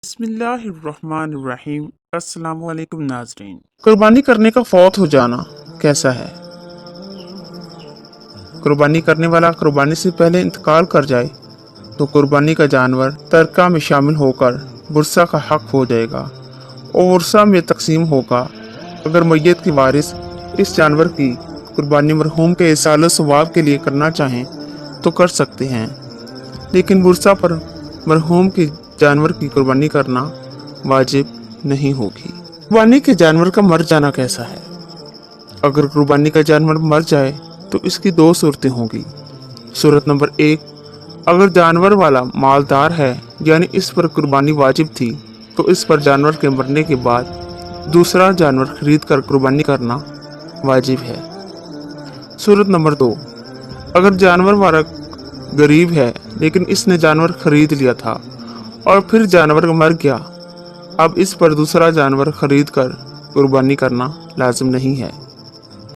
बिस्मिल्लाहिर्रहमानिर्रहीम। अस्सलाम वालेकुम नाज़रीन। कुर्बानी करने का फौत हो जाना कैसा है? कुर्बानी करने वाला कुर्बानी से पहले इंतकाल कर जाए तो कुर्बानी का जानवर तरका में शामिल होकर बुरसा का हक हो जाएगा और बुरसा में तकसीम होगा। अगर मैयत के वारिस इस जानवर की कुर्बानी मरहूम के इसाले सवाब के लिए करना चाहें तो कर सकते हैं, लेकिन बुरसा पर मरहूम के जानवर की कुर्बानी करना वाजिब नहीं होगी। कुर्बानी के जानवर का मर जाना कैसा है? अगर कुर्बानी का जानवर मर जाए तो इसकी दो सूरतें होंगी। सूरत नंबर 1, अगर जानवर वाला मालदार है यानी इस पर कुर्बानी वाजिब थी तो इस पर जानवर के मरने के बाद दूसरा जानवर खरीद कर कुर्बानी करना वाजिब है। सूरत नंबर 2, अगर जानवर वाला गरीब है लेकिन इसने जानवर खरीद लिया था और फिर जानवर मर गया, अब इस पर दूसरा जानवर खरीद कर कुर्बानी करना लाजिम नहीं है।